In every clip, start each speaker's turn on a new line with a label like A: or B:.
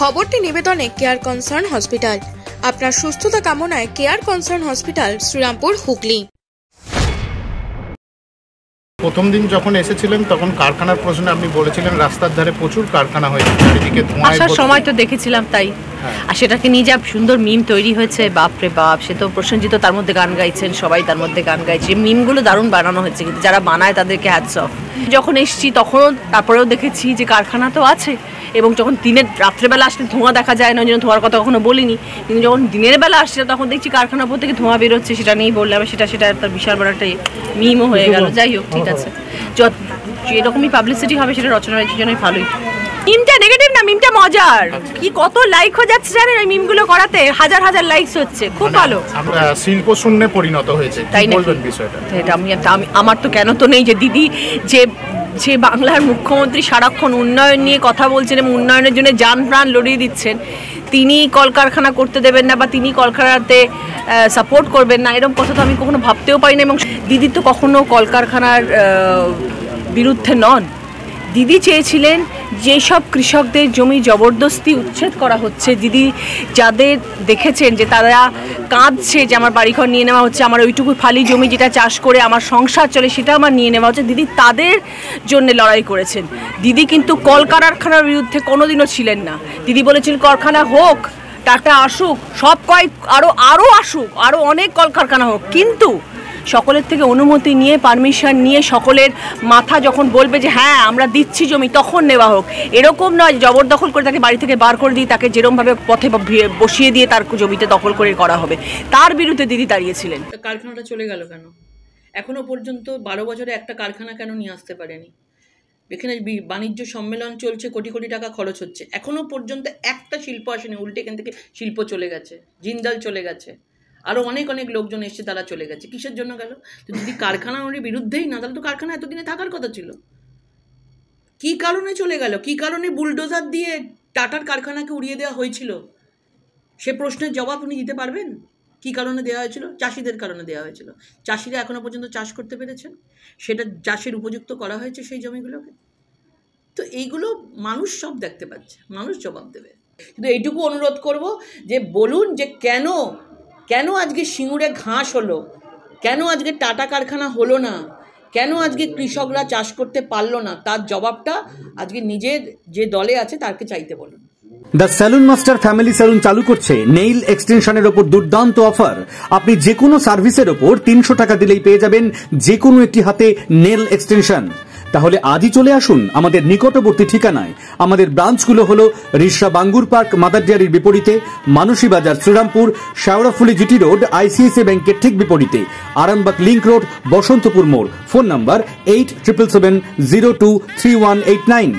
A: খবরটি নিবেদনে care concern hospital. আপনার সুস্থতা কামনায় care concern hospital, Shrirampur, Hooghly.
B: প্রথম দিন যখন এসেছিলেন তখন কারখানার প্রশ্নে আপনি বলেছিলেন রাস্তার ধারে প্রচুর কারখানা হয়েছে, চারিদিকে ধোঁয়া।
C: আসার সময় তো দেখেছিলাম তাই। আর সেটাকে নিয়ে যা সুন্দর মিম তৈরি হয়েছে, বাপরে বাপ, সে তো প্রসেনজিৎ তার মধ্যে গান গাইছেন, সবাই তার মধ্যে গান গাইছে। মিমগুলো দারুণ বানানো হয়েছে, কিন্তু যারা বানায় তাদেরকে হ্যাটস অফ। যখন এসছি তখনও তারপরেও দেখেছি যে কারখানা তো আছে, এবং যখন দিনের রাত্রেবেলা আসলে ধোঁয়া দেখা যায় না, ওই জন্য ধোঁয়ার কথা কখনো বলিনি, কিন্তু যখন দিনের বেলা আসছে তখন দেখছি কারখানার উপর থেকে ধোঁয়া বেরোচ্ছে, সেটা নিয়েই বললাম। সেটা তার বিশাল বড় একটা মিমও হয়ে গেল। যাই হোক, ঠিক আছে, যেরকমই পাবলিসিটি হবে সেটা রচনা হয়েছে জন্যই ভালোই। মিমটা নেগেটিভ না, মিমটা মজার। কি কত লাইক হয়ে যাচ্ছে জানেন ওই মিমগুলো করাতে, হাজার হাজার লাইকস হচ্ছে, খুব ভালো।
B: আমরা শিল্প শূন্যে পরিণত হয়েছে, তাই বলবেন বিষয়টা? এটা
C: আমি আমার তো কেন তো নেই যে দিদি যে বাংলার মুখ্যমন্ত্রী সারাক্ষণ উন্নয়ন নিয়ে কথা বলছেন এবং উন্নয়নের জন্য জান প্রাণ লড়িয়ে দিচ্ছেন, তিনি কলকারখানা করতে দেবেন না বা তিনি কলকারখানাতে সাপোর্ট করবেন না, এরকম কথা তো আমি কখনো ভাবতেও পারি না। এবং দিদি তো কখনো কলকারখানার বিরুদ্ধে নন। দিদি চেয়েছিলেন যেসব কৃষকদের জমি জবরদস্তি উচ্ছেদ করা হচ্ছে, দিদি যাদের দেখেছেন যে তারা কাঁদছে যে আমার বাড়িঘর নিয়ে নেওয়া হচ্ছে, আমার ওইটুকু ফালি জমি যেটা চাষ করে আমার সংসার চলে সেটা আমার নিয়ে নেওয়া হচ্ছে, দিদি তাদের জন্য লড়াই করেছেন। দিদি কিন্তু কলকারখানার বিরুদ্ধে কোনোদিনও ছিলেন না। দিদি বলেছিলেন কারখানা হোক, টাটা আসুক, সব আরও আসুক, আরও অনেক কলকারখানা হোক, কিন্তু সকলের থেকে অনুমতি নিয়ে, পারমিশন নিয়ে, সকলের মাথা যখন বলবে যে হ্যাঁ আমরা দিচ্ছি জমি, তখন নেওয়া হোক। এরকম নয় জবরদখল করে তাকে বাড়ি থেকে বার করে দিয়ে তাকে যেরকমভাবে পথে বসিয়ে দিয়ে তার জমিতে দখল করে করা হবে, তার বিরুদ্ধে দিদি দাঁড়িয়েছিলেন।
D: কারখানাটা চলে গেল কেন? এখনো পর্যন্ত 12 বছরে একটা কারখানা কেন নিয়ে আসতে পারেনি? এখানে বাণিজ্য সম্মেলন চলছে, কোটি কোটি টাকা খরচ হচ্ছে, এখনো পর্যন্ত একটা শিল্প আসেনি। উল্টে এখান থেকে শিল্প চলে গেছে, জিন্দাল চলে গেছে, আরও অনেক লোকজন এসছে, তারা চলে গেছে। কিসের জন্য গেল? তো যদি কারখানার বিরুদ্ধেই না, তাহলে তো কারখানা এতদিনে থাকার কথা ছিল। কি কারণে চলে গেল? কি কারণে বুলডোজার দিয়ে টাটার কারখানাকে উড়িয়ে দেওয়া হয়েছিল? সে প্রশ্নের জবাব উনি দিতে পারবেন? কি কারণে দেওয়া হয়েছিল? চাষিদের কারণে দেওয়া হয়েছিল। চাষিরা এখনো পর্যন্ত চাষ করতে পেরেছেন, সেটা চাষের উপযুক্ত করা হয়েছে সেই জমিগুলোকে। তো এইগুলো মানুষ সব দেখতে পাচ্ছে, মানুষ জবাব দেবে। কিন্তু এইটুকু অনুরোধ করব যে বলুন যে কেন আজকে সিঙ্গুরে ঘাস হলো, কেন আজকে টাটা কারখানা হলো না, কেন আজকে কৃষকরা চাষ করতে পারলো না, তার জবাবটা আজকে নিজের যে দলে আছে তাকে চাইতে বলুন।
E: The salon master family salon চালু করছে নেইল এক্সটেনশনের ওপর দুর্দান্ত অফার। আপনি যে কোনো সার্ভিসের ওপর 300 টাকা দিলেই পেয়ে যাবেন যে কোনো একটি হাতে নেল এক্সটেনশন। তাহলে আজই চলে আসুন আমাদের নিকটবর্তী ঠিকানায়। আমাদের ব্রাঞ্চগুলো হলো রিসরা বাঙ্গুর পার্ক মাদার ডেয়ারির বিপরীতে, Manasi Bazar Shrirampur, Sheoraphuli GT road ICICI ব্যাংকের ঠিক বিপরীতে, আরামবাগ লিংক রোড বসন্তপুর মোড়। Phone number 8777023189।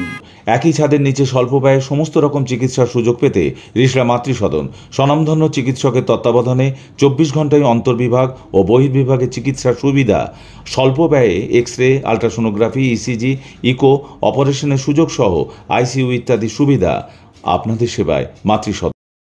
F: একই ছাদের নিচে স্বল্প ব্যয়ে সমস্ত রকম চিকিৎসার সুযোগ পেতে রিসরা মাতৃসদন স্বনামধন্য চিকিৎসকের তত্ত্বাবধানে 24 ঘন্টায় অন্তর্বিভাগ ও বহির্বিভাগে চিকিৎসার সুবিধা, স্বল্প ব্যয়ে X ray, ultrasonography, ECG, eco অপারেশনের সুযোগ সহ আইসিইউ ইত্যাদি সুবিধা। আপনাদের সেবায় মাতৃসদন।